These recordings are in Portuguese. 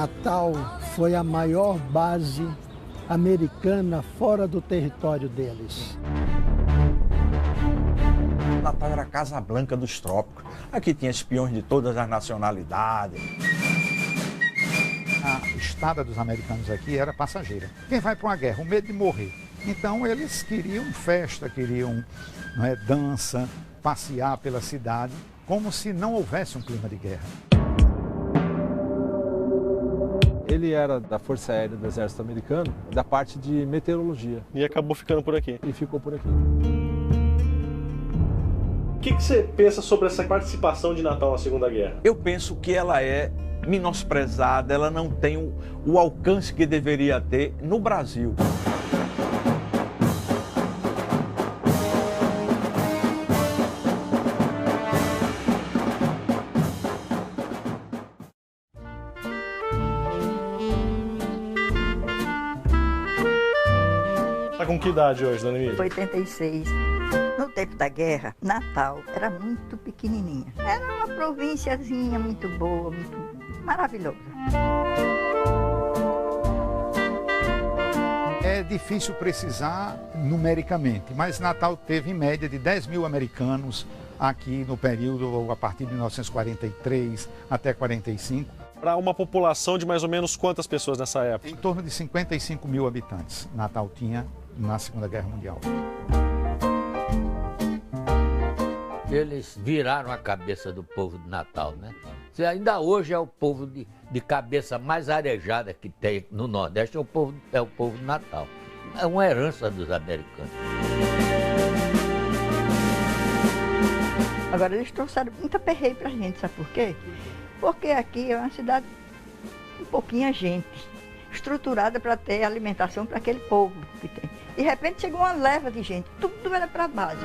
Natal foi a maior base americana fora do território deles. Natal era a Casa Branca dos trópicos. Aqui tinha espiões de todas as nacionalidades. A estada dos americanos aqui era passageira. Quem vai para uma guerra? O medo de morrer. Então eles queriam festa, queriam dança, passear pela cidade, como se não houvesse um clima de guerra. Ele era da Força Aérea do Exército Americano, da parte de meteorologia. E acabou ficando por aqui. E ficou por aqui. O que você pensa sobre essa participação de Natal na Segunda Guerra? Eu penso que ela é menosprezada, ela não tem o alcance que deveria ter no Brasil. Tá com que idade hoje, dona Emília? 86. No tempo da guerra, Natal era muito pequenininha. Era uma provínciazinha muito boa, muito maravilhosa. É difícil precisar numericamente, mas Natal teve em média de 10 mil americanos aqui no período a partir de 1943 até 45. Para uma população de mais ou menos quantas pessoas nessa época? Em torno de 55 mil habitantes Natal tinha na Segunda Guerra Mundial. Eles viraram a cabeça do povo de Natal, né? Ainda hoje é o povo de cabeça mais arejada que tem no Nordeste, é o povo de Natal. É uma herança dos americanos. Agora, eles trouxeram muita perreio pra gente, sabe por quê? Porque aqui é uma cidade com pouquinha gente, estruturada para ter alimentação para aquele povo que tem. De repente chegou uma leva de gente, tudo era para base.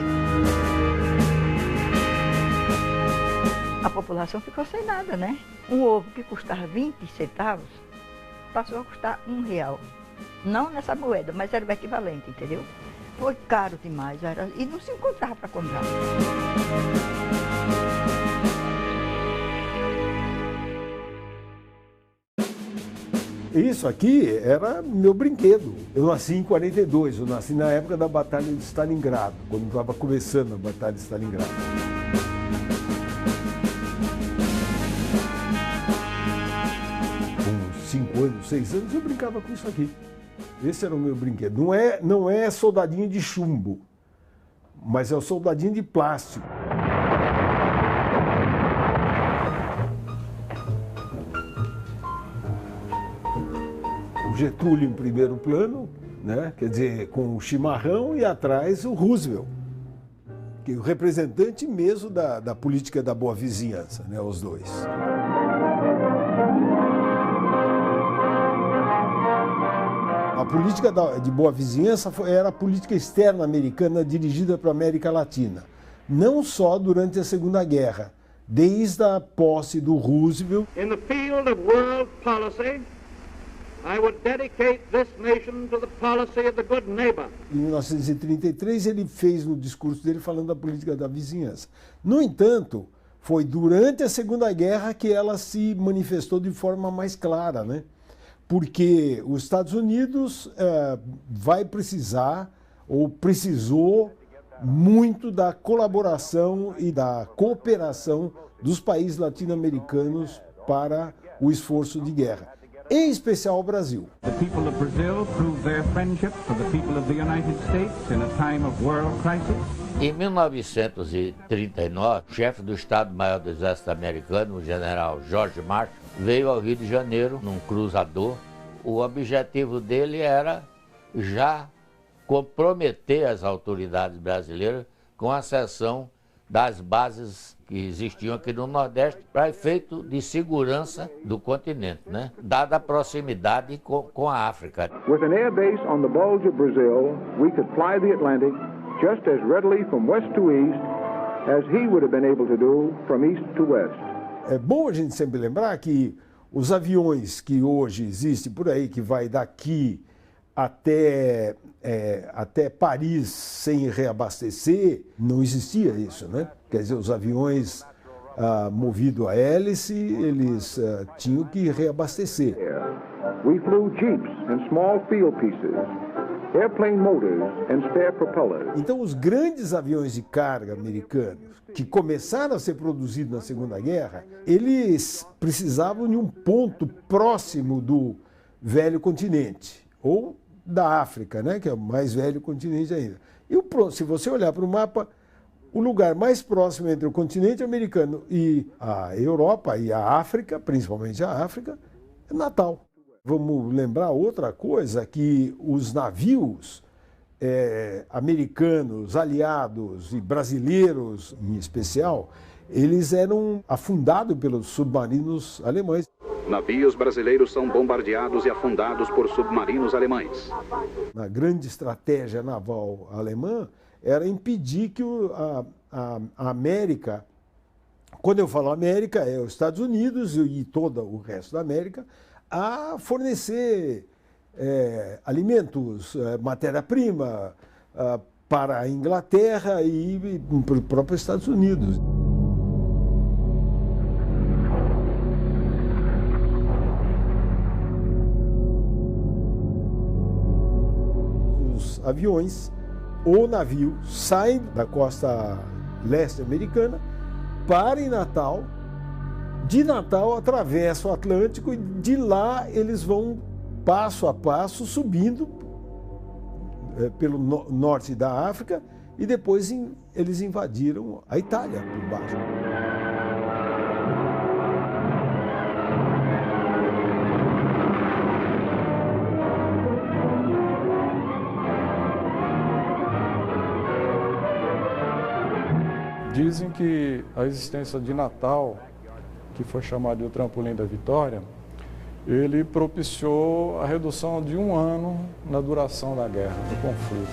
A população ficou sem nada, né? Um ovo que custava 20 centavos passou a custar R$1. Não nessa moeda, mas era o equivalente, entendeu? Foi caro demais e não se encontrava para comprar. Isso aqui era meu brinquedo. Eu nasci em 42, eu nasci na época da Batalha de Stalingrado, quando estava começando a Batalha de Stalingrado. Com 5 anos, 6 anos, eu brincava com isso aqui. Esse era o meu brinquedo. Não é soldadinho de chumbo, mas é o soldadinho de plástico. Getúlio em primeiro plano, né? Quer dizer, com o chimarrão e atrás o Roosevelt, que é o representante mesmo da política da boa vizinhança, né? Os dois. A política de boa vizinhança era a política externa americana dirigida para a América Latina, não só durante a Segunda Guerra, desde a posse do Roosevelt. In the field of world policy, I would dedicate this nation to the policy of the good neighbor. Em 1933, ele fez no discurso dele falando da política da vizinhança. No entanto, foi durante a Segunda Guerra que ela se manifestou de forma mais clara, né? Porque os Estados Unidos vai precisar, ou precisou, muito da colaboração e da cooperação dos países latino-americanos para o esforço de guerra. Em especial o Brasil. The people of Brazil proved their friendship for the people of the United States in a time of world crisis. Em 1939, o chefe do Estado-Maior do Exército Americano, o general George Marshall, veio ao Rio de Janeiro num cruzador. O objetivo dele era já comprometer as autoridades brasileiras com a cessão das bases que existiam aqui no Nordeste para efeito de segurança do continente, né? Dada a proximidade com a África. With an air base on the bulge of Brazil, we could fly the Atlantic just as readily from west to east as he would have been able to do from east to west. É bom a gente sempre lembrar que os aviões que hoje existem por aí, que vai daqui até Paris sem reabastecer, não existia isso, né? Quer dizer, os aviões movido a hélice, eles tinham que reabastecer. We flew jeeps and small field pieces, airplane motors and spare propellers. Então, os grandes aviões de carga americanos, que começaram a ser produzidos na Segunda Guerra, eles precisavam de um ponto próximo do velho continente, ou da África, né, que é o mais velho continente ainda. E se você olhar para o mapa, o lugar mais próximo entre o continente americano e a Europa e a África, principalmente a África, é Natal. Vamos lembrar outra coisa, que os navios americanos, aliados e brasileiros em especial, eles eram afundados pelos submarinos alemães. Navios brasileiros são bombardeados e afundados por submarinos alemães. A grande estratégia naval alemã era impedir que a América, quando eu falo América, é os Estados Unidos e todo o resto da América, a fornecer alimentos, matéria-prima para a Inglaterra e para os próprios Estados Unidos. Os aviões ou navios saem da costa leste americana, param em Natal, de Natal atravessam o Atlântico e de lá eles vão passo a passo subindo pelo norte da África e depois eles invadiram a Itália por baixo. Dizem que a existência de Natal, que foi chamado de o Trampolim da Vitória, ele propiciou a redução de 1 ano na duração da guerra, do conflito.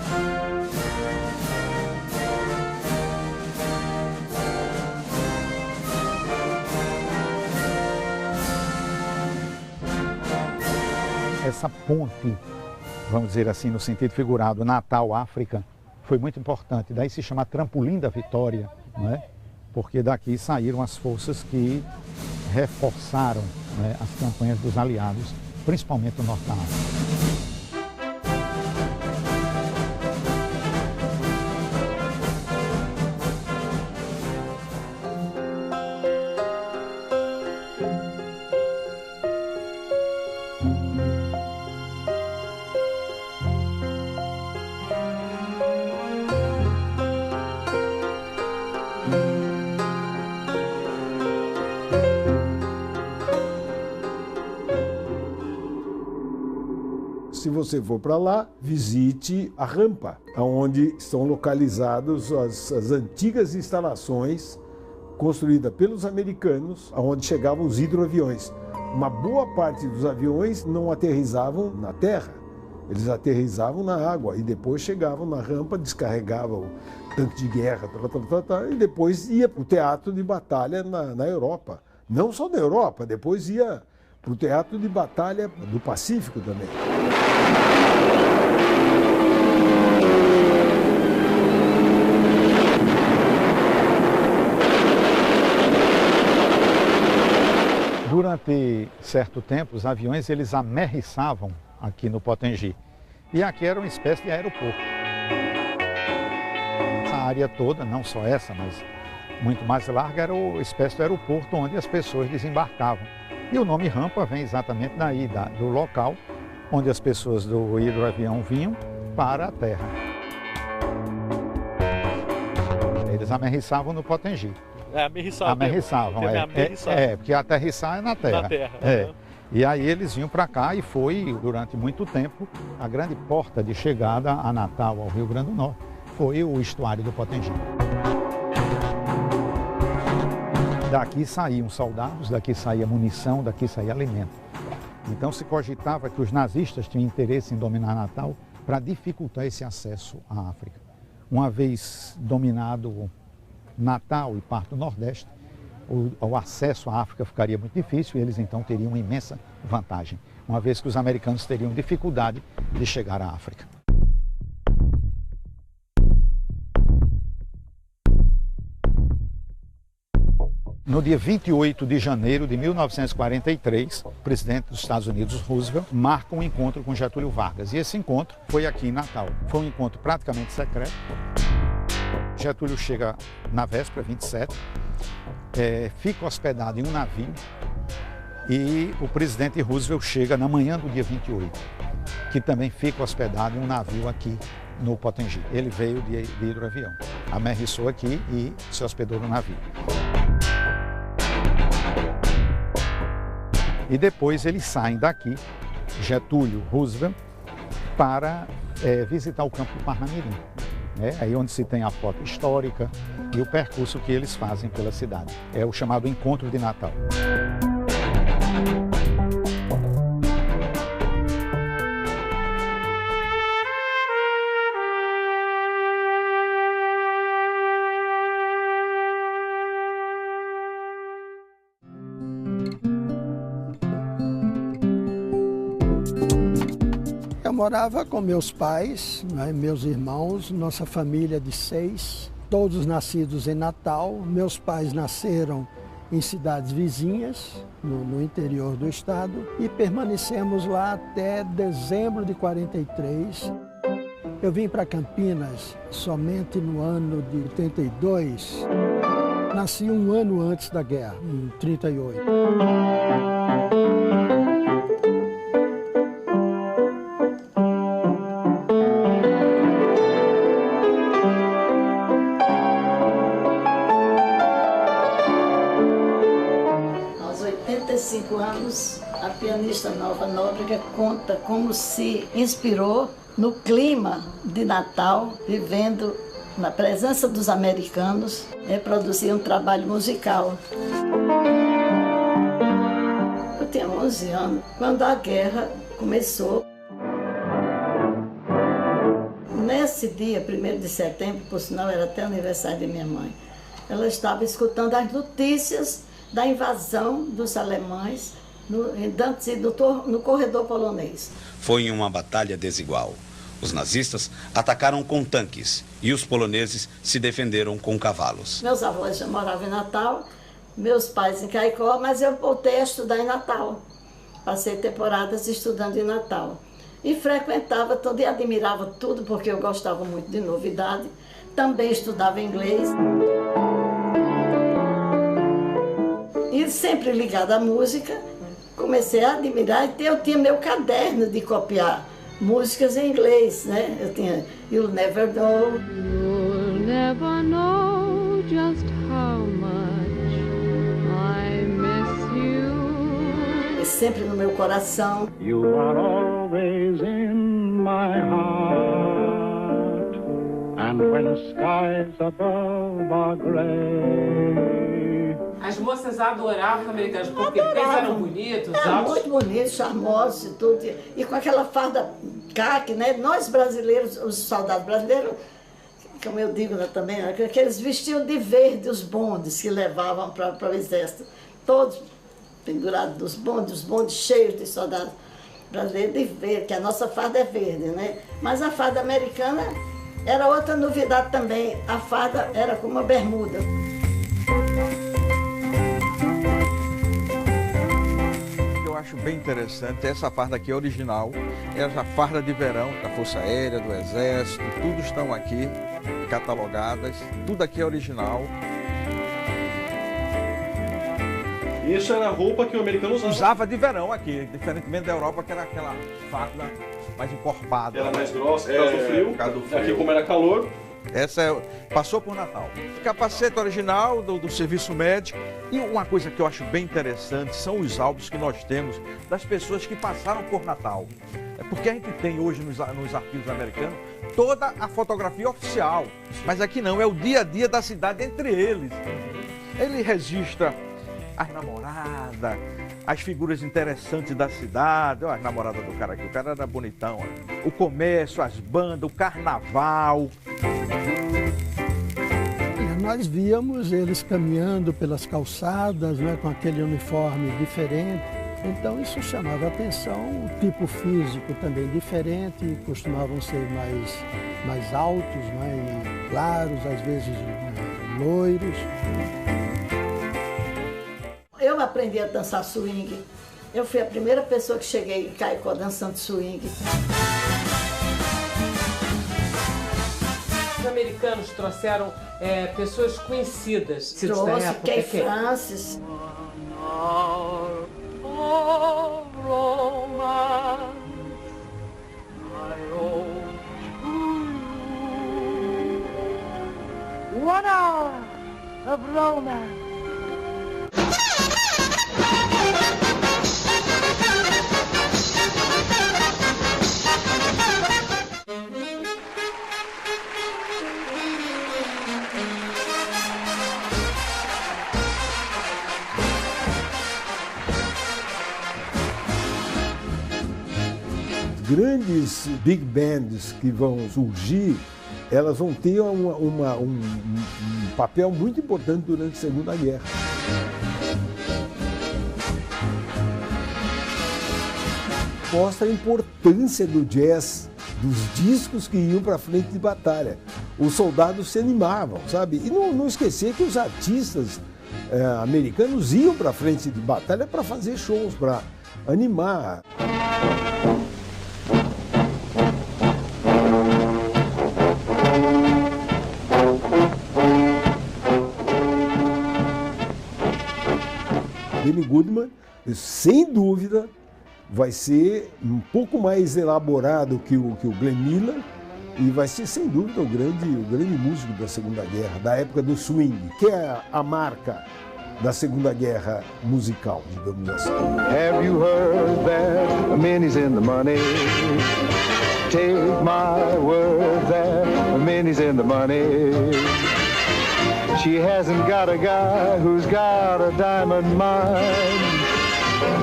Essa ponte, vamos dizer assim, no sentido figurado, Natal-África, foi muito importante. Daí se chama Trampolim da Vitória, não é? Porque daqui saíram as forças que reforçaram, né, as campanhas dos aliados, principalmente no norte da África. Se você for para lá, visite a rampa, onde estão localizadas as antigas instalações construídas pelos americanos, onde chegavam os hidroaviões. Uma boa parte dos aviões não aterrissavam na terra, eles aterrissavam na água e depois chegavam na rampa, descarregavam o tanque de guerra e depois ia para o teatro de batalha na Europa. Não só na Europa, depois ia para o teatro de batalha do Pacífico também. Durante certo tempo, os aviões eles amerrissavam aqui no Potengi. E aqui era uma espécie de aeroporto. Essa área toda, não só essa, mas muito mais larga, era uma espécie de aeroporto onde as pessoas desembarcavam. E o nome rampa vem exatamente daí, do local onde as pessoas do hidroavião vinham para a terra. Eles amerrissavam no Potengi. Amerrissavam, porque aterrissar é na terra. E aí eles vinham para cá e foi, durante muito tempo, a grande porta de chegada a Natal, ao Rio Grande do Norte, foi o estuário do Potengi. Daqui saíam soldados, daqui saía munição, daqui saía alimento. Então se cogitava que os nazistas tinham interesse em dominar Natal para dificultar esse acesso à África. Uma vez dominado Natal e parte do Nordeste, o acesso à África ficaria muito difícil e eles então teriam uma imensa vantagem, uma vez que os americanos teriam dificuldade de chegar à África. No dia 28 de janeiro de 1943, o presidente dos Estados Unidos, Roosevelt, marca um encontro com Getúlio Vargas. E esse encontro foi aqui em Natal. Foi um encontro praticamente secreto. Getúlio chega na véspera, 27, fica hospedado em um navio e o presidente Roosevelt chega na manhã do dia 28, que também fica hospedado em um navio aqui no Potengi. Ele veio de hidroavião, amerrissou aqui e se hospedou no navio. E depois eles saem daqui, Getúlio, Roosevelt, para visitar o campo do Parnamirim. Aí onde se tem a foto histórica e o percurso que eles fazem pela cidade. É o chamado Encontro de Natal. Eu morava com meus pais, meus irmãos, nossa família de 6, todos nascidos em Natal. Meus pais nasceram em cidades vizinhas, no interior do estado, e permanecemos lá até dezembro de 43. Eu vim para Campinas somente no ano de 82. Nasci um ano antes da guerra, em 38. A pianista Nova Nóbrega conta como se inspirou no clima de Natal, vivendo na presença dos americanos, produzir um trabalho musical. Eu tinha 11 anos, quando a guerra começou. Nesse dia, 1º de setembro, por sinal era até aniversário de minha mãe, ela estava escutando as notícias da invasão dos alemães no corredor polonês. Foi em uma batalha desigual. Os nazistas atacaram com tanques e os poloneses se defenderam com cavalos. Meus avós já moravam em Natal, meus pais em Caicó, mas eu voltei a estudar em Natal. Passei temporadas estudando em Natal. E frequentava tudo e admirava tudo, porque eu gostava muito de novidade. Também estudava inglês. E sempre ligada à música, comecei a admirar. E eu tinha meu caderno de copiar músicas em inglês, né? Eu tinha You'll Never Know. You'll never know just how much I miss you. E sempre no meu coração. You are always in my heart. And when skies above are gray. As moças adoravam os americanos, porque eles eram bonitos, altos. Muito bonitos, charmosos e tudo. E com aquela farda caque, né? Nós brasileiros, os soldados brasileiros, como eu digo também, que eles vestiam de verde os bondes que levavam para o exército. Todos pendurados dos bondes, os bondes cheios de soldados brasileiros de verde, que a nossa farda é verde, né? Mas a farda americana era outra novidade também. A farda era como uma bermuda. Acho bem interessante, essa farda aqui é original, é a farda de verão da Força Aérea, do Exército, tudo estão aqui catalogadas, tudo aqui é original. Isso era a roupa que o americano usava? Usava de verão aqui, diferentemente da Europa, que era aquela farda mais encorpada. Era mais grossa, por causa do frio. Por causa do frio. Aqui, como era calor. Essa passou por Natal. Capacete original do serviço médico. E uma coisa que eu acho bem interessante são os álbuns que nós temos das pessoas que passaram por Natal. É porque a gente tem hoje nos arquivos americanos toda a fotografia oficial. Mas aqui não, é o dia a dia da cidade entre eles. Ele registra as namoradas, as figuras interessantes da cidade. Olha as namoradas do cara aqui, o cara era bonitão. Olha. O comércio, as bandas, o carnaval. Nós víamos eles caminhando pelas calçadas, né, com aquele uniforme diferente. Então isso chamava atenção, o tipo físico também diferente, costumavam ser mais altos, mais claros, às vezes loiros. eu aprendi a dançar swing. Eu fui a primeira pessoa que cheguei em Caicó dançando swing. Os americanos trouxeram pessoas conhecidas. Trouxe Kay Francis. One hour of romance. Grandes big bands que vão surgir, elas vão ter um papel muito importante durante a Segunda Guerra. Mostra a importância do jazz, dos discos que iam para frente de batalha. Os soldados se animavam, sabe? E não esquecer que os artistas americanos iam para frente de batalha para fazer shows, para animar. Benny Goodman, sem dúvida, vai ser um pouco mais elaborado que o Glenn Miller e vai ser, sem dúvida, o grande músico da Segunda Guerra, da época do swing, que é a marca da Segunda Guerra musical, digamos assim. Have you heard that Minnie's in the money? Take my word that Minnie's in the money. She hasn't got a guy who's got a diamond mine,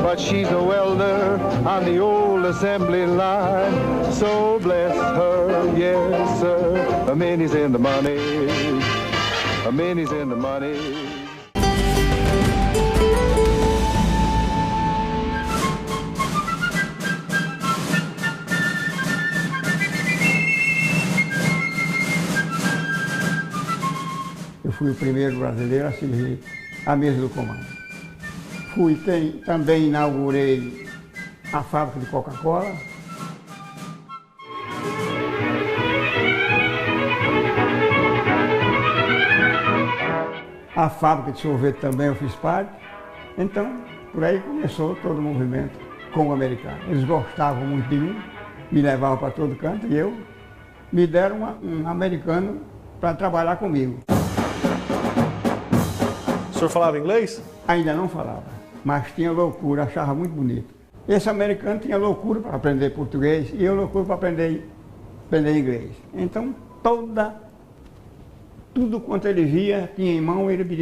but she's a welder on the old assembly line. So bless her, yes sir, Minnie's in the money. Minnie's in the money. Eu fui o primeiro brasileiro a servir a mesa do comando. Também inaugurei a fábrica de Coca-Cola. A fábrica de sorvete também eu fiz parte. Então, por aí começou todo o movimento com o americano. Eles gostavam muito de mim, me levavam para todo canto e me deram um americano para trabalhar comigo. O senhor falava inglês? Ainda não falava, mas tinha loucura, achava muito bonito. Esse americano tinha loucura para aprender português e eu loucura para aprender inglês. Então, tudo quanto ele via, tinha em mão, ele me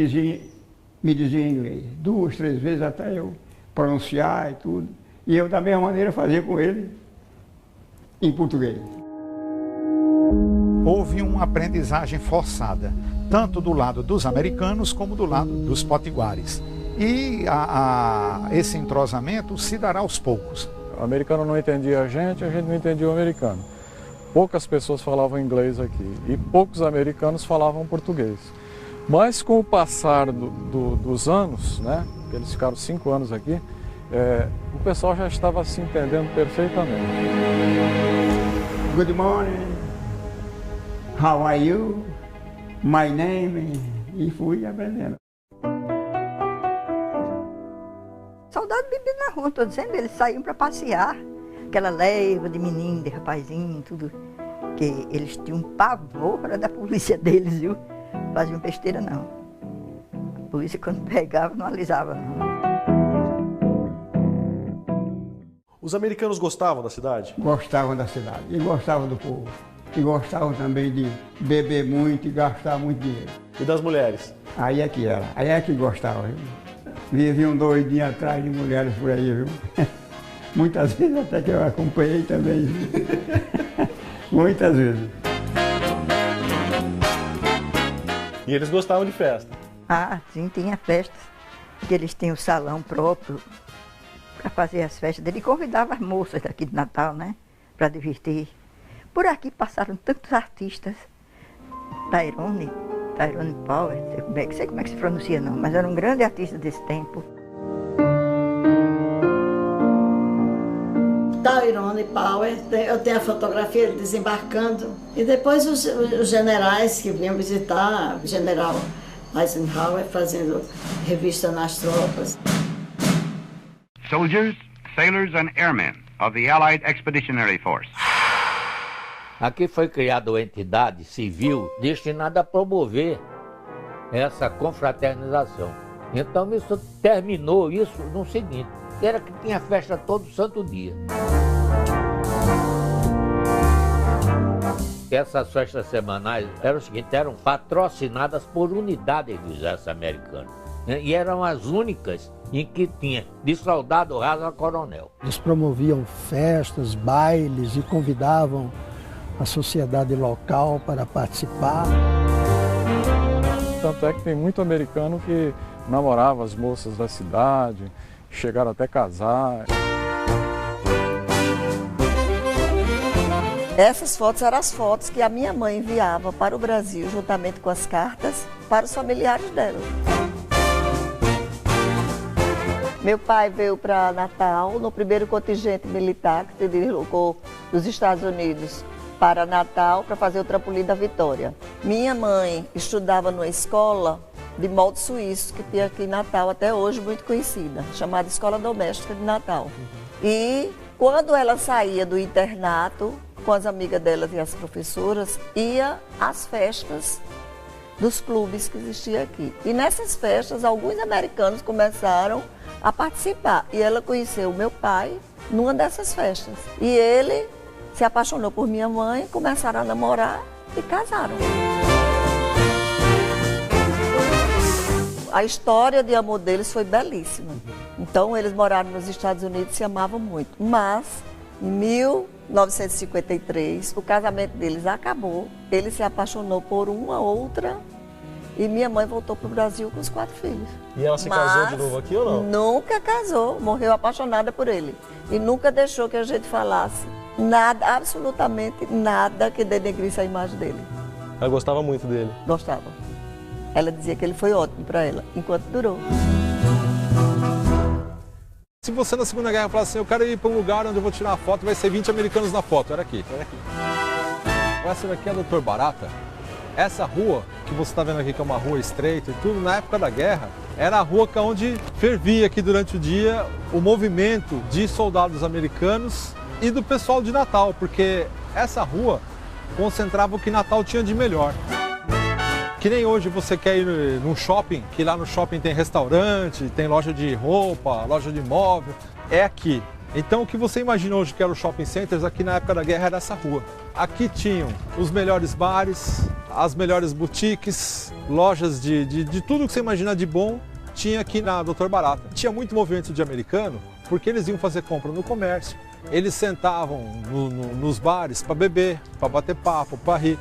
dizia em inglês. 2, 3 vezes até eu pronunciar e tudo. E eu, da mesma maneira, fazia com ele em português. Houve uma aprendizagem forçada, tanto do lado dos americanos como do lado dos potiguares. E esse entrosamento se dará aos poucos. O americano não entendia a gente não entendia o americano. Poucas pessoas falavam inglês aqui e poucos americanos falavam português. Mas com o passar dos anos, né, que eles ficaram 5 anos aqui, o pessoal já estava se entendendo perfeitamente. Good morning, how are you? My name, e fui aprendendo. Soldado bebia na rua, estou dizendo, eles saíam para passear. Aquela leva de menino, de rapazinho, tudo. Que eles tinham um pavor da polícia deles, viu? Faziam besteira não. A polícia quando pegava não alisava não. Os americanos gostavam da cidade? Gostavam da cidade e gostavam do povo. E gostavam também de beber muito e gastar muito dinheiro. E das mulheres? Aí é que era, aí é que gostava, viu? Viviam doidinhos atrás de mulheres por aí, viu? Muitas vezes até que eu acompanhei também, viu? Muitas vezes. E eles gostavam de festa? Ah, sim, tinha festas. Que eles tinham um salão próprio para fazer as festas dele. E convidava as moças daqui de Natal, né? Para divertir. Por aqui passaram tantos artistas. Tyrone Power, sei como é que se pronuncia não, mas era um grande artista desse tempo. Tyrone Power, eu tenho a fotografia ele desembarcando. E depois os generais que vinham visitar, o general Eisenhower fazendo revista nas tropas. Soldiers, sailors and airmen of the Allied Expeditionary Force. Aqui foi criada uma entidade civil destinada a promover essa confraternização. Então isso terminou isso no seguinte, era que tinha festa todo santo dia. Essas festas semanais eram o seguinte, eram patrocinadas por unidades do exército americano. E eram as únicas em que tinha de soldado raso a coronel. Eles promoviam festas, bailes e convidavam a sociedade local para participar. Tanto é que tem muito americano que namorava as moças da cidade, chegaram até casar. Essas fotos eram as fotos que a minha mãe enviava para o Brasil, juntamente com as cartas, para os familiares dela. Meu pai veio para Natal no primeiro contingente militar que se deslocou dos Estados Unidos para Natal para fazer o trampolim da Vitória. Minha mãe estudava numa escola de molde suíço que tem aqui em Natal até hoje, muito conhecida, chamada Escola Doméstica de Natal. E quando ela saía do internato, com as amigas delas e as professoras, ia às festas dos clubes que existiam aqui. E nessas festas, alguns americanos começaram a participar. E ela conheceu o meu pai numa dessas festas. E ele se apaixonou por minha mãe, começaram a namorar e casaram. A história de amor deles foi belíssima. Então, eles moraram nos Estados Unidos e se amavam muito. Mas, em 1953, o casamento deles acabou. Ele se apaixonou por uma outra e minha mãe voltou para o Brasil com os 4 filhos. E ela se casou de novo aqui ou não? Nunca casou, morreu apaixonada por ele. E nunca deixou que a gente falasse nada, absolutamente nada que denegrisse a imagem dele. Ela gostava muito dele? Gostava. Ela dizia que ele foi ótimo para ela, enquanto durou. Se você na Segunda Guerra falasse assim, eu quero ir para um lugar onde eu vou tirar uma foto, vai ser 20 americanos na foto, era aqui. Essa daqui é a Dr. Barata. Essa rua que você está vendo aqui, que é uma rua estreita e tudo, na época da guerra, era a rua onde fervia aqui durante o dia o movimento de soldados americanos e do pessoal de Natal, porque essa rua concentrava o que Natal tinha de melhor. Que nem hoje você quer ir num shopping, que lá no shopping tem restaurante, tem loja de roupa, loja de móvel, é aqui. Então o que você imagina hoje que era o shopping centers, aqui na época da guerra era essa rua. Aqui tinham os melhores bares, as melhores boutiques, lojas de tudo que você imagina de bom, tinha aqui na Dr. Barata. Tinha muito movimento de americano, porque eles iam fazer compra no comércio, eles sentavam nos bares para beber, para bater papo, para rir.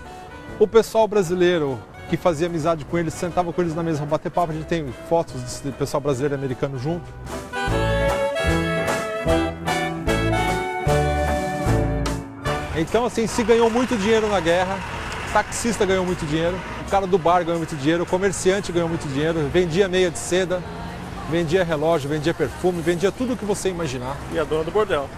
O pessoal brasileiro que fazia amizade com eles, sentava com eles na mesa para bater papo, a gente tem fotos do pessoal brasileiro e americano junto. Então, assim, se ganhou muito dinheiro na guerra, o taxista ganhou muito dinheiro, o cara do bar ganhou muito dinheiro, o comerciante ganhou muito dinheiro, vendia meia de seda, vendia relógio, vendia perfume, vendia tudo o que você imaginar. E a dona do bordel?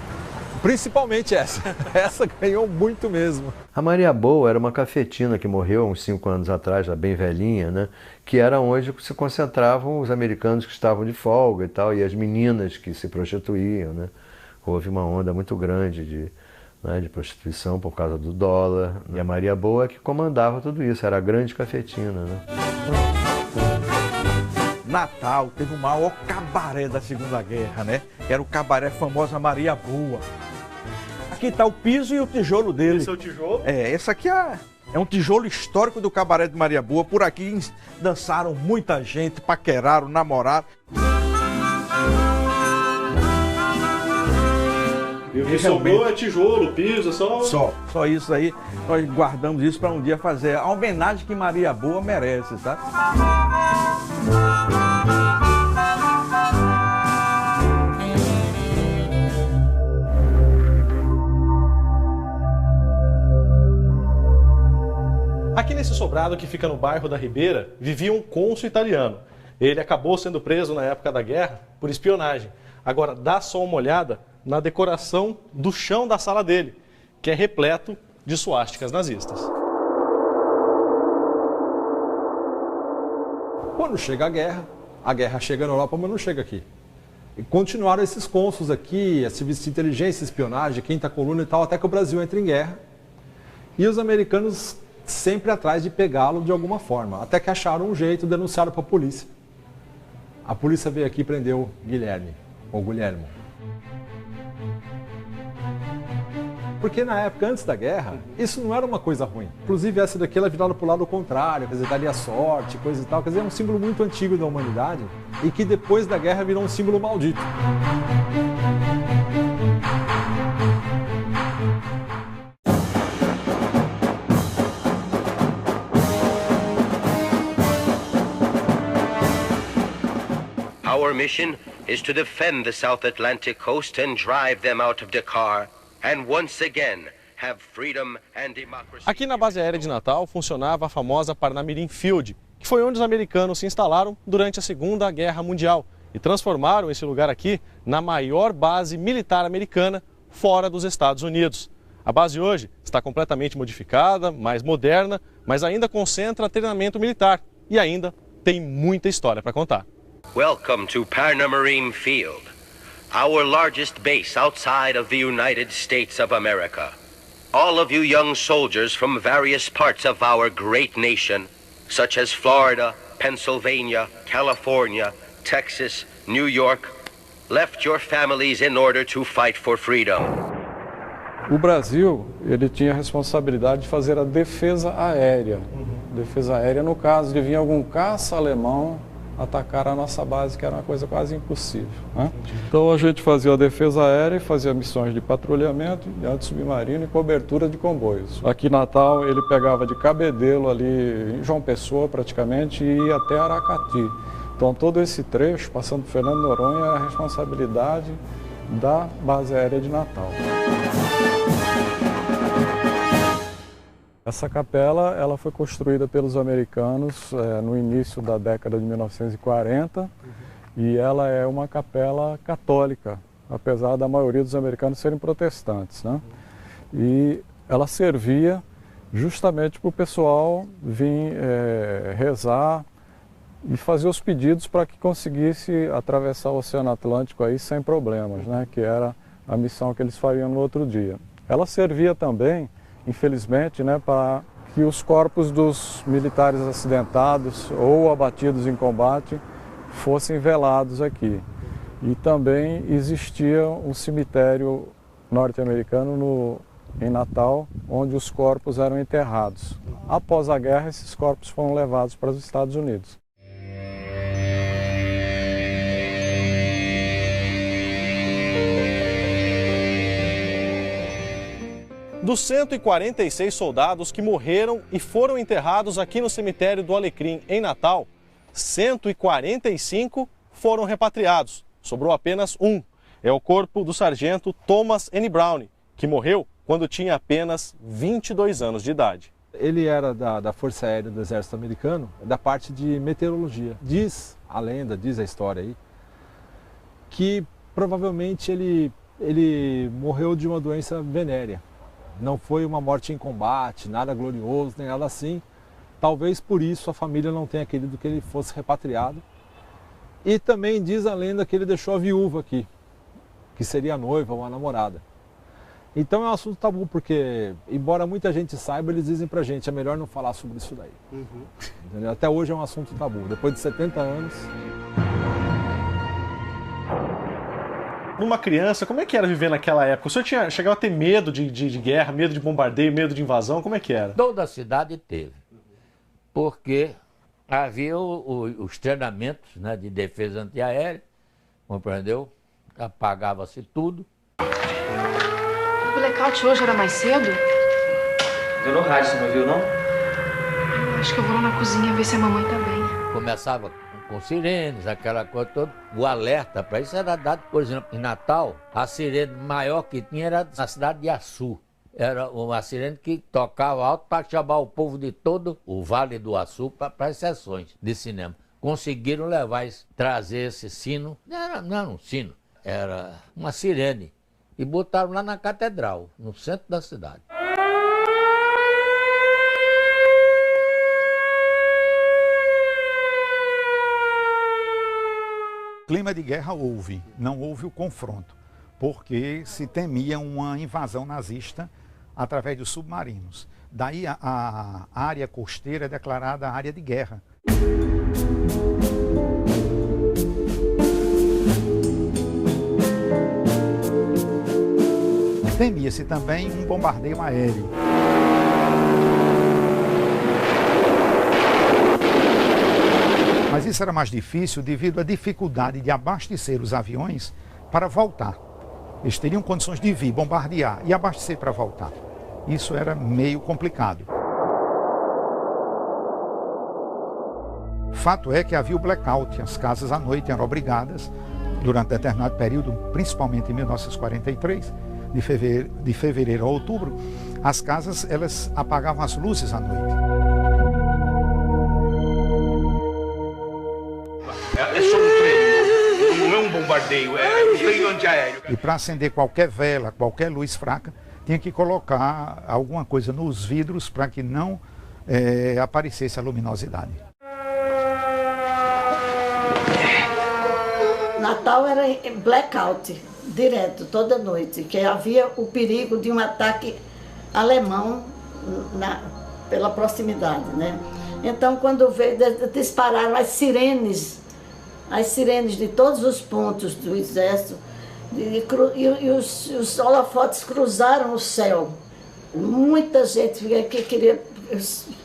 Principalmente essa. Essa ganhou muito mesmo. A Maria Boa era uma cafetina que morreu uns 5 anos atrás, já bem velhinha, né? Que era onde se concentravam os americanos que estavam de folga e tal, e as meninas que se prostituíam, né? Houve uma onda muito grande de prostituição por causa do dólar. E a Maria Boa que comandava tudo isso, era a grande cafetina, né? Natal teve o maior cabaré da Segunda Guerra, né? Era o cabaré famoso Maria Boa. Aqui está o piso e o tijolo dele. Esse é o tijolo? É, esse aqui é um tijolo histórico do cabaré de Maria Boa. Por aqui dançaram muita gente, paqueraram, namoraram. E o que sobrou é tijolo, piso, Só isso aí. Nós guardamos isso para um dia fazer a homenagem que Maria Boa merece, tá? Aqui nesse sobrado que fica no bairro da Ribeira, vivia um cônsul italiano. Ele acabou sendo preso na época da guerra por espionagem. Agora, dá só uma olhada na decoração do chão da sala dele, que é repleto de suásticas nazistas. Quando chega a guerra chega na Europa, mas não chega aqui. E continuaram esses cônsuls aqui, a serviço de inteligência, espionagem, quinta coluna e tal, até que o Brasil entra em guerra. E os americanos sempre atrás de pegá-lo de alguma forma, até que acharam um jeito, denunciaram para a polícia. A polícia veio aqui e prendeu Guilherme, ou Guilhermo. Porque na época, antes da guerra, isso não era uma coisa ruim. Inclusive, essa daqui, ela é virada para o lado contrário, quer dizer, daria sorte, coisa e tal. Quer dizer, é um símbolo muito antigo da humanidade e que depois da guerra virou um símbolo maldito. Our mission is to defend the South Atlantic coast and drive them out of Dakar. And once again, have freedom and democracy. Aqui na base aérea de Natal funcionava a famosa Parnamirim Field, que foi onde os americanos se instalaram durante a Segunda Guerra Mundial e transformaram esse lugar aqui na maior base militar americana fora dos Estados Unidos. A base hoje está completamente modificada, mais moderna, mas ainda concentra treinamento militar e ainda tem muita história para contar. Welcome to Parnamirim Field, our largest base outside of the United States of America. All of you young soldiers from various parts of our great nation, such as Florida, Pennsylvania, California, Texas, New York, left your families in order to fight for freedom. O Brasil, ele tinha a responsabilidade de fazer a defesa aérea. Defesa aérea, no caso de vir algum caça alemão atacar a nossa base, que era uma coisa quase impossível, né? Então a gente fazia a defesa aérea e fazia missões de patrulhamento, de antissubmarino e cobertura de comboios. Aqui em Natal ele pegava de Cabedelo ali em João Pessoa praticamente e ia até Aracati. Então todo esse trecho, passando por Fernando Noronha, era a responsabilidade da base aérea de Natal. Essa capela ela foi construída pelos americanos no início da década de 1940 e ela é uma capela católica, apesar da maioria dos americanos serem protestantes, né? E ela servia justamente para o pessoal vir rezar e fazer os pedidos para que conseguisse atravessar o Oceano Atlântico aí sem problemas, né? Que era a missão que eles fariam no outro dia. Ela servia também, infelizmente, né, para que os corpos dos militares acidentados ou abatidos em combate fossem velados aqui. E também existia um cemitério norte-americano em Natal, onde os corpos eram enterrados. Após a guerra, esses corpos foram levados para os Estados Unidos. Dos 146 soldados que morreram e foram enterrados aqui no cemitério do Alecrim, em Natal, 145 foram repatriados. Sobrou apenas um. É o corpo do sargento Thomas N. Brown, que morreu quando tinha apenas 22 anos de idade. Ele era da Força Aérea do Exército Americano, da parte de meteorologia. Diz a lenda, diz a história aí, que provavelmente ele morreu de uma doença venérea. Não foi uma morte em combate, nada glorioso, nem nada assim. Talvez por isso a família não tenha querido que ele fosse repatriado. E também diz a lenda que ele deixou a viúva aqui, que seria a noiva ou a namorada. Então é um assunto tabu, porque, embora muita gente saiba, eles dizem pra gente, é melhor não falar sobre isso daí. Entendeu? Até hoje é um assunto tabu, depois de 70 anos... Numa criança, como é que era viver naquela época? O senhor chegava a ter medo de guerra, medo de bombardeio, medo de invasão? Como é que era? Toda a cidade teve, porque havia os treinamentos, né, de defesa antiaérea, compreendeu? Apagava-se tudo. O blackout hoje era mais cedo? Deu no rádio, você não viu, não? Acho que eu vou lá na cozinha ver se a mamãe tá bem. Começava com sirenes, aquela coisa toda. O alerta para isso era dado, por exemplo, em Natal, a sirene maior que tinha era na cidade de Açu. Era uma sirene que tocava alto para chamar o povo de todo o Vale do Açu para as sessões de cinema. Conseguiram levar, trazer esse sino, não era um sino, era uma sirene e botaram lá na catedral, no centro da cidade. Clima de guerra houve, não houve o confronto, porque se temia uma invasão nazista através dos submarinos. Daí a área costeira é declarada área de guerra. Temia-se também um bombardeio aéreo. Mas isso era mais difícil devido à dificuldade de abastecer os aviões para voltar. Eles teriam condições de vir, bombardear e abastecer para voltar. Isso era meio complicado. Fato é que havia o blackout, as casas à noite eram obrigadas, durante determinado período, principalmente em 1943, de fevereiro a outubro, as casas elas apagavam as luzes à noite. É só um treino, não é um bombardeio, é um treino antiaéreo. E para acender qualquer vela, qualquer luz fraca, tinha que colocar alguma coisa nos vidros para que não aparecesse a luminosidade. Natal era blackout, direto, toda noite, que havia o perigo de um ataque alemão pela proximidade, né? Então, quando veio, dispararam as sirenes de todos os pontos do exército, e os holofotes cruzaram o céu. Muita gente que queria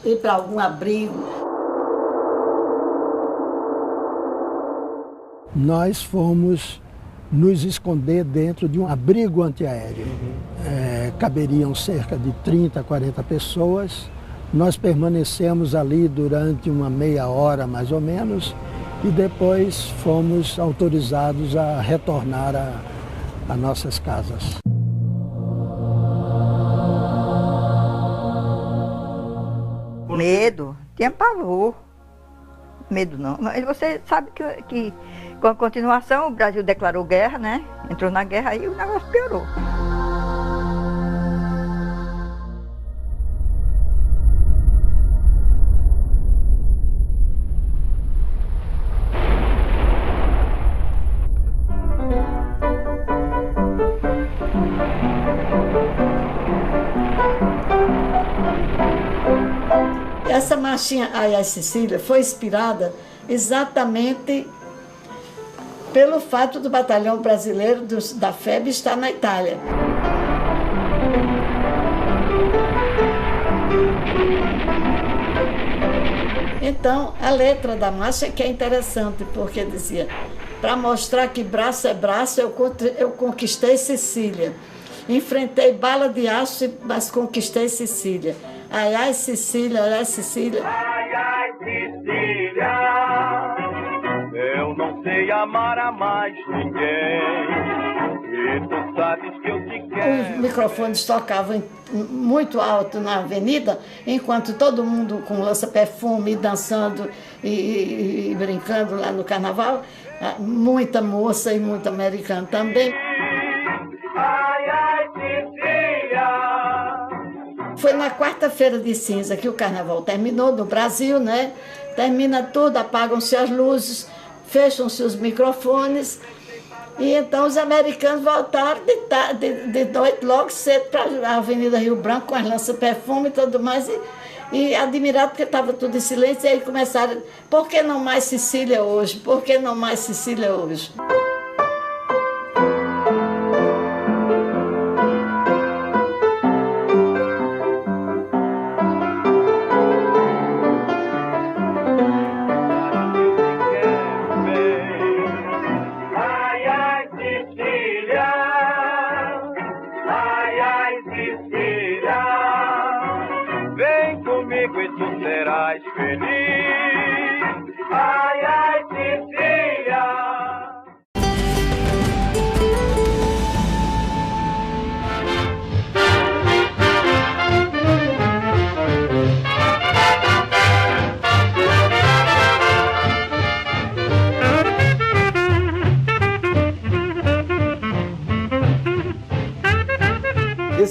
ir para algum abrigo. Nós fomos nos esconder dentro de um abrigo antiaéreo. Caberiam cerca de 30, 40 pessoas. Nós permanecemos ali durante uma meia hora, mais ou menos, e depois fomos autorizados a retornar a nossas casas. Medo, tinha pavor. Medo não. Mas você sabe que com a continuação o Brasil declarou guerra, né? Entrou na guerra, aí o negócio piorou. Essa marchinha Ai, ai, Cecília foi inspirada exatamente pelo fato do batalhão brasileiro da FEB estar na Itália. Então, a letra da marcha que é interessante, porque dizia, para mostrar que braço é braço, eu conquistei Sicília. Enfrentei bala de aço, mas conquistei Sicília. Ai, ai, Sicília, ai, Sicília. Ai, ai, Sicília, eu não sei amar a mais ninguém, e tu sabes que eu te quero. Os microfones tocavam muito alto na avenida, enquanto todo mundo com lança-perfume, dançando e brincando lá no carnaval, muita moça e muito americano também. Ai, ai, Sicília. Foi na quarta-feira de cinza que o carnaval terminou no Brasil, né? Termina tudo, apagam-se as luzes, fecham-se os microfones. E então os americanos voltaram de noite, logo cedo, para a Avenida Rio Branco, com as lança-perfume e tudo mais. E admirado porque estava tudo em silêncio. E aí começaram, por que não mais Sicília hoje? Por que não mais Sicília hoje?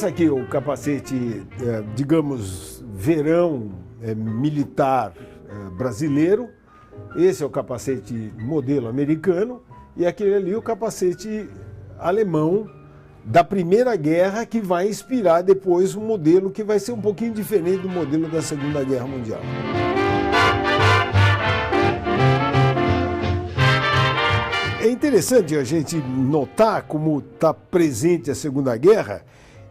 Esse aqui é o capacete, digamos, verão militar brasileiro. Esse é o capacete modelo americano. E aquele ali é o capacete alemão da Primeira Guerra, que vai inspirar depois um modelo que vai ser um pouquinho diferente do modelo da Segunda Guerra Mundial. É interessante a gente notar como está presente a Segunda Guerra.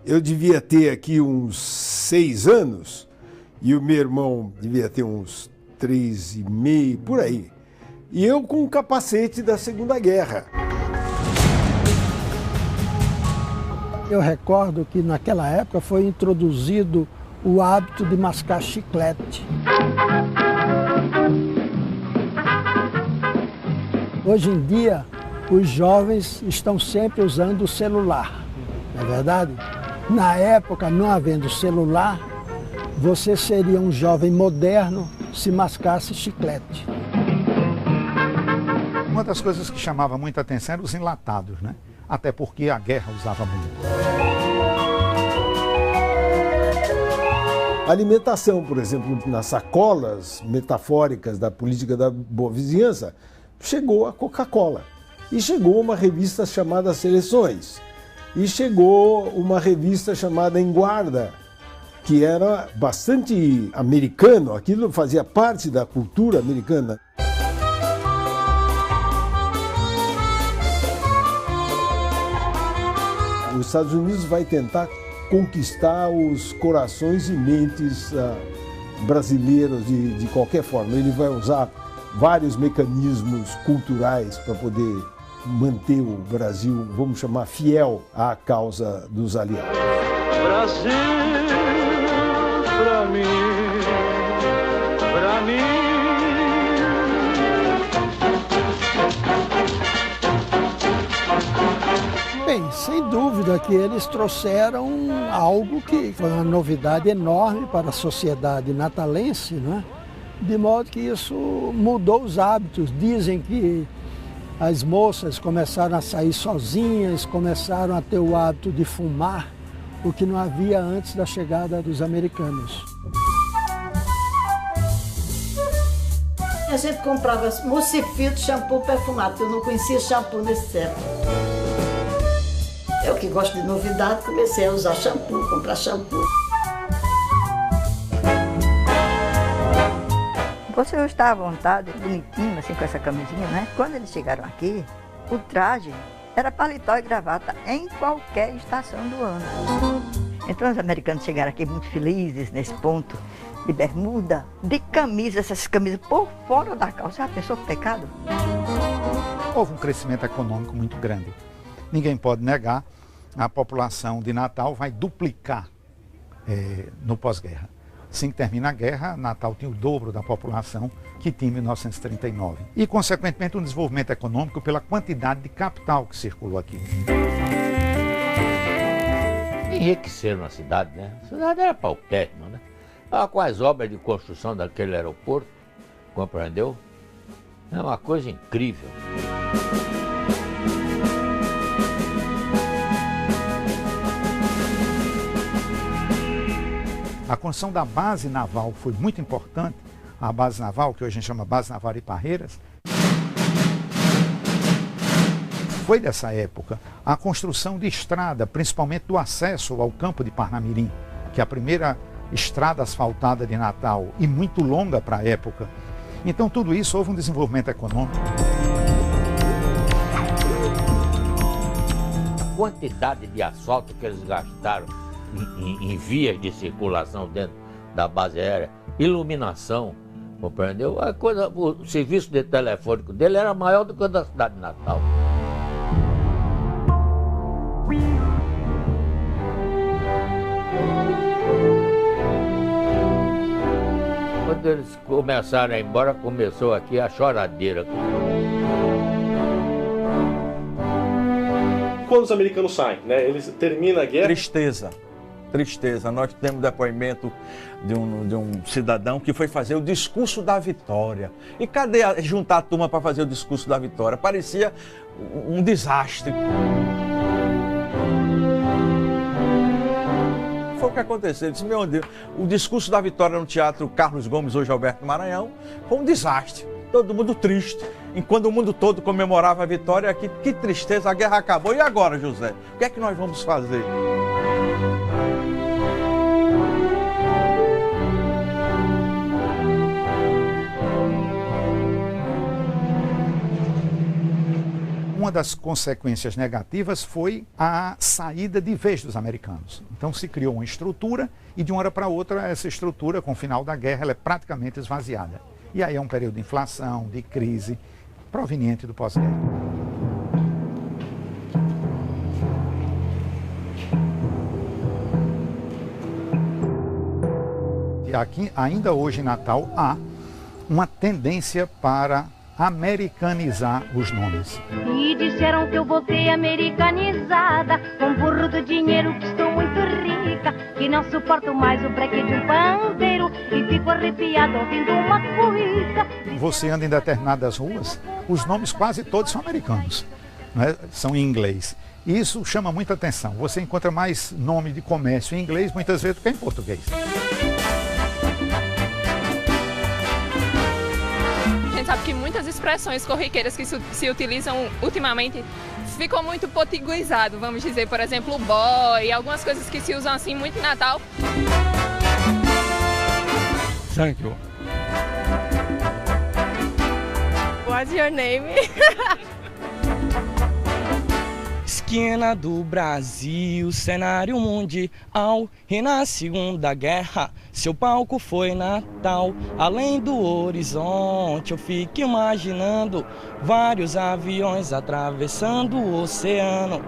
Eu devia ter aqui uns 6 anos e o meu irmão devia ter uns 3,5, por aí. E eu com o capacete da Segunda Guerra. Eu recordo que naquela época foi introduzido o hábito de mascar chiclete. Hoje em dia, os jovens estão sempre usando o celular, não é verdade? Na época, não havendo celular, você seria um jovem moderno se mascasse chiclete. Uma das coisas que chamava muita atenção eram os enlatados, né? Até porque a guerra usava muito. Alimentação, por exemplo, nas sacolas metafóricas da política da boa vizinhança, chegou a Coca-Cola. E chegou uma revista chamada Seleções. E chegou uma revista chamada Em Guarda, que era bastante americano, aquilo fazia parte da cultura americana. Os Estados Unidos vai tentar conquistar os corações e mentes brasileiros de qualquer forma. Ele vai usar vários mecanismos culturais para poder manter o Brasil, vamos chamar, fiel à causa dos aliados. Brasil, pra mim, pra mim. Bem, sem dúvida que eles trouxeram algo que foi uma novidade enorme para a sociedade natalense, né? De modo que isso mudou os hábitos. Dizem que as moças começaram a sair sozinhas, começaram a ter o hábito de fumar, o que não havia antes da chegada dos americanos. A gente comprava Muscifito, shampoo perfumado, porque eu não conhecia shampoo nesse século. Eu que gosto de novidade, comecei a usar shampoo, comprar shampoo. Você está à vontade, bonitinho, assim, com essa camisinha, né? Quando eles chegaram aqui, o traje era paletó e gravata em qualquer estação do ano. Então os americanos chegaram aqui muito felizes nesse ponto, de bermuda, de camisa, essas camisas por fora da calça. Já pensou que pecado? Houve um crescimento econômico muito grande. Ninguém pode negar, a população de Natal vai duplicar no pós-guerra. Assim que termina a guerra, Natal tinha o dobro da população que tinha em 1939. E, consequentemente, um desenvolvimento econômico pela quantidade de capital que circulou aqui. Enriqueceram a cidade, né? A cidade era paupérrima, né? Com as obras de construção daquele aeroporto, compreendeu? É uma coisa incrível. A construção da base naval foi muito importante, a base naval, que hoje a gente chama Base Naval de Parreiras. Foi dessa época a construção de estrada, principalmente do acesso ao campo de Parnamirim, que é a primeira estrada asfaltada de Natal e muito longa para a época. Então tudo isso houve um desenvolvimento econômico. A quantidade de asfalto que eles gastaram em vias de circulação dentro da base aérea, iluminação, compreendeu? O serviço de telefônico dele era maior do que o da cidade de Natal. Quando eles começaram a ir embora, começou aqui a choradeira. Quando os americanos saem, né? Eles terminam a guerra. Tristeza. Nós temos depoimento de um cidadão que foi fazer o discurso da vitória. E cadê juntar a turma para fazer o discurso da vitória? Parecia um desastre. o que aconteceu. Ele disse, meu Deus, o discurso da vitória no Teatro Carlos Gomes, hoje Alberto Maranhão, foi um desastre. Todo mundo triste. Enquanto o mundo todo comemorava a vitória, que tristeza, a guerra acabou. E agora, José? O que é que nós vamos fazer? Uma das consequências negativas foi a saída de vez dos americanos. Então se criou uma estrutura e de uma hora para outra essa estrutura, com o final da guerra, ela é praticamente esvaziada. E aí é um período de inflação, de crise, proveniente do pós-guerra. E aqui, ainda hoje em Natal, há uma tendência para americanizar os nomes. E disseram que eu vou ser americanizada, com burro do dinheiro que estou muito rica, que não suporto mais o breque de um pandeiro e fico arrepiado ouvindo uma coisa. Você anda em determinadas ruas, os nomes quase todos são americanos, né? São em inglês. E isso chama muita atenção. Você encontra mais nome de comércio em inglês muitas vezes do que em português. A gente sabe que muitas expressões corriqueiras que se utilizam ultimamente ficou muito potiguizado, vamos dizer, por exemplo, o boy, algumas coisas que se usam assim muito em Natal. Thank you. What's your name? Esquina do Brasil, cenário mundial, e na Segunda Guerra, seu palco foi Natal. Além do horizonte, eu fico imaginando vários aviões atravessando o oceano.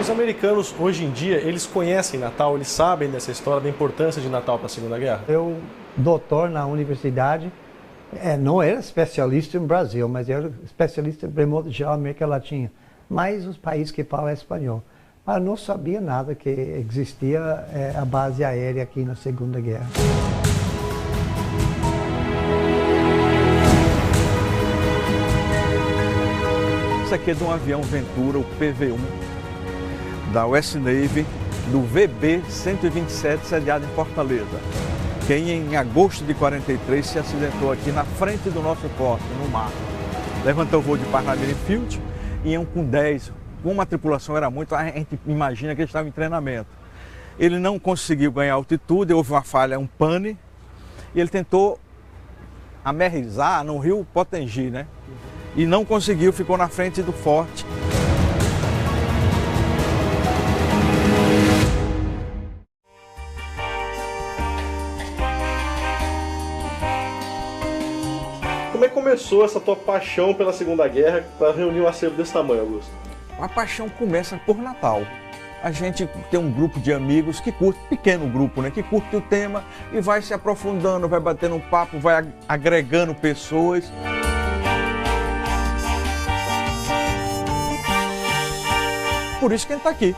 Os americanos, hoje em dia, eles conhecem Natal, eles sabem dessa história, da importância de Natal para a Segunda Guerra? Eu, doutor na universidade, não era especialista no Brasil, mas era especialista em modo geral América Latina, mais os países que falam espanhol. Mas não sabia nada que existia a base aérea aqui na Segunda Guerra. Isso aqui é de um avião Ventura, o PV-1, da US Navy, do VB-127, sediado em Fortaleza. Quem em agosto de 43 se acidentou aqui na frente do nosso porto, no mar. Levantou o voo de Parnamirim Field, iam com 10, como a tripulação era muito, a gente imagina que ele estava em treinamento. Ele não conseguiu ganhar altitude, houve uma falha, um pane, e ele tentou amerrizar no rio Potengi, né? E não conseguiu, ficou na frente do forte. Como é que começou essa tua paixão pela Segunda Guerra para reunir um acervo desse tamanho, Augusto? A paixão começa por Natal. A gente tem um grupo de amigos que curte, pequeno grupo, né? Que curte o tema e vai se aprofundando, vai batendo um papo, vai agregando pessoas. Por isso que a gente está aqui.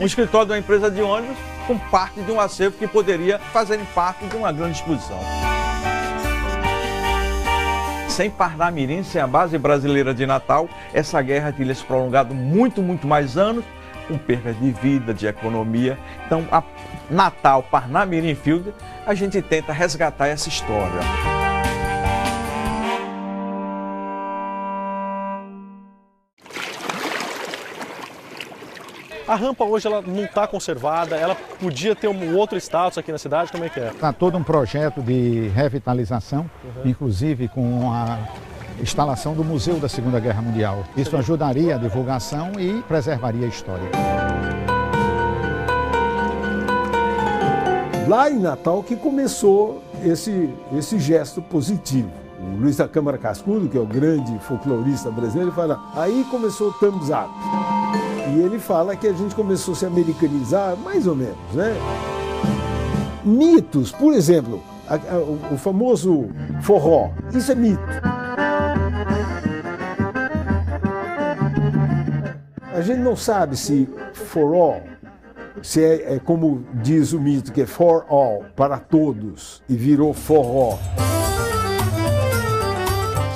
Um escritório de uma empresa de ônibus com parte de um acervo que poderia fazer parte de uma grande exposição. Sem Parnamirim, sem a base brasileira de Natal, essa guerra teria se prolongado muito mais anos, com perdas de vida, de economia. Então, a Natal, Parnamirim Field, a gente tenta resgatar essa história. A rampa hoje ela não está conservada, ela podia ter um outro status aqui na cidade, como é que é? Está todo um projeto de revitalização, inclusive com a instalação do Museu da Segunda Guerra Mundial. Isso ajudaria a divulgação e preservaria a história. Lá em Natal que começou esse gesto positivo. O Luiz da Câmara Cascudo, que é o grande folclorista brasileiro, ele fala, aí começou o thumbs up. E ele fala que a gente começou a se americanizar, mais ou menos, né? Mitos, por exemplo, o famoso forró, isso é mito. A gente não sabe se for all, se é como diz o mito, que é for all, para todos, e virou forró.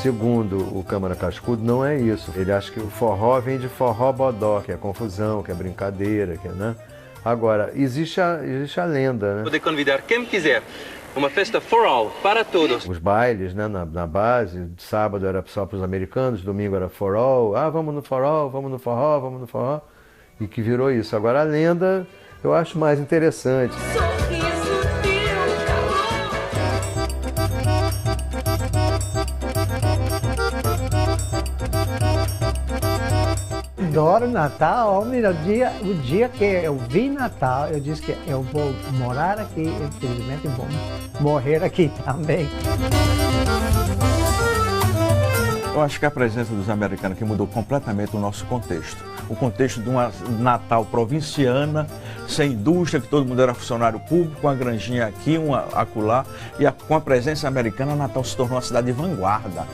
Segundo o Câmara Cascudo, não é isso. Ele acha que o forró vem de forró bodó, que é confusão, que é brincadeira, que é, né? Agora, existe a lenda, né? Poder convidar quem quiser. Uma festa for all, para todos. Os bailes, né, na base, sábado era só para os americanos, domingo era for all. Ah, vamos no for all, vamos no forró, vamos no forró. E que virou isso. Agora a lenda eu acho mais interessante. Adoro Natal, o dia que eu vi Natal, eu disse que eu vou morar aqui, infelizmente vou morrer aqui também. Eu acho que a presença dos americanos aqui mudou completamente o nosso contexto. O contexto de uma Natal provinciana, sem indústria, que todo mundo era funcionário público, uma granjinha aqui, uma acolá. E com a presença americana, Natal se tornou uma cidade de vanguarda.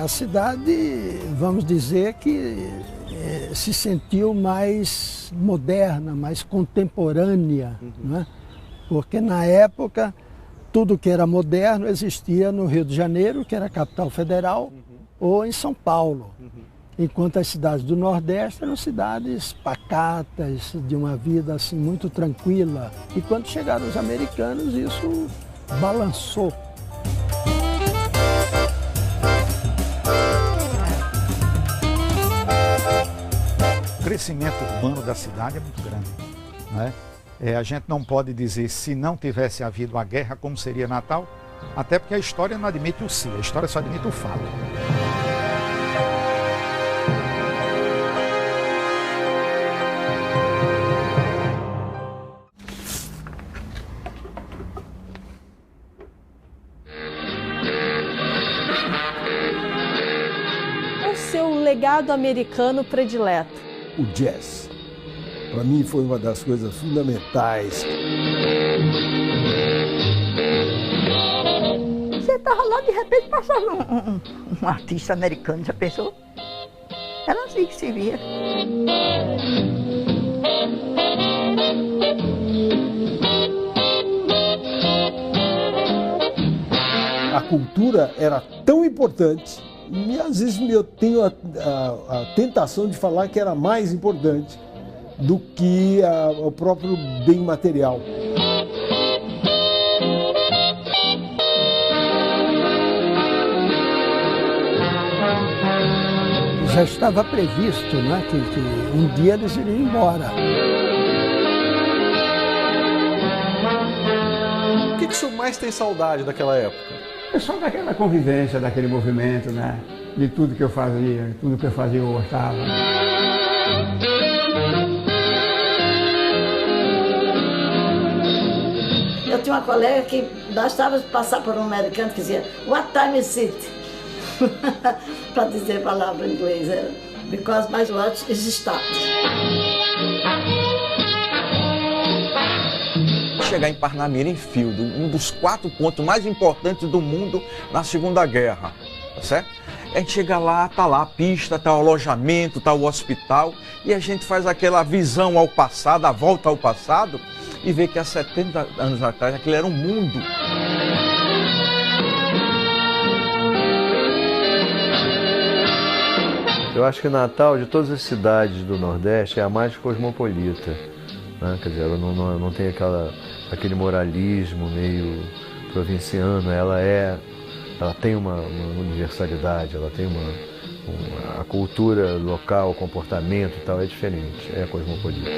A cidade, vamos dizer que se sentiu mais moderna, mais contemporânea, né? Porque na época tudo que era moderno existia no Rio de Janeiro, que era a capital federal, ou em São Paulo. Enquanto as cidades do Nordeste eram cidades pacatas, de uma vida assim muito tranquila. E quando chegaram os americanos, isso balançou. O crescimento urbano da cidade é muito grande, né? A gente não pode dizer se não tivesse havido a guerra como seria Natal, até porque a história não admite o se, a história só admite o fato. Qual o seu legado americano predileto? O jazz. Para mim foi uma das coisas fundamentais. Você estava lá, de repente passava um artista americano, já pensou? Era assim que se via. A cultura era tão importante. E às vezes eu tenho a tentação de falar que era mais importante do que o próprio bem material. Já estava previsto, né, que um dia eles iriam embora. O que o senhor mais tem saudade daquela época? É só daquela convivência, daquele movimento, né? De tudo que eu fazia, tudo que eu fazia eu gostava. Eu tinha uma colega que bastava passar por um americano que dizia "What time is it?" para dizer a palavra em inglês. Because my watch is stopped. Chegar em Parnamirim Field, um dos 4 pontos mais importantes do mundo na Segunda Guerra, tá certo? A gente chega lá, tá lá a pista, tá o alojamento, tá o hospital, e a gente faz aquela visão ao passado, a volta ao passado, e vê que há 70 anos atrás aquilo era um mundo. Eu acho que Natal, de todas as cidades do Nordeste, é a mais cosmopolita, né? Quer dizer, ela não tem aquele moralismo meio provinciano, ela tem uma universalidade, ela tem a cultura local, o comportamento e tal é diferente, é cosmopolita.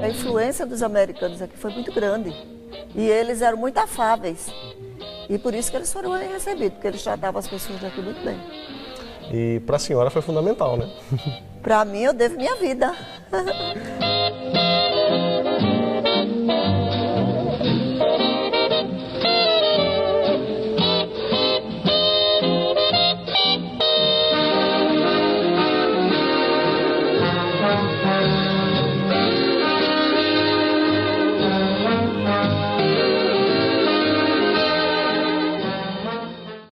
A influência dos americanos aqui foi muito grande e eles eram muito afáveis e por isso que eles foram bem recebidos, porque eles tratavam as pessoas daqui muito bem. E para a senhora foi fundamental, né? Para mim eu devo minha vida.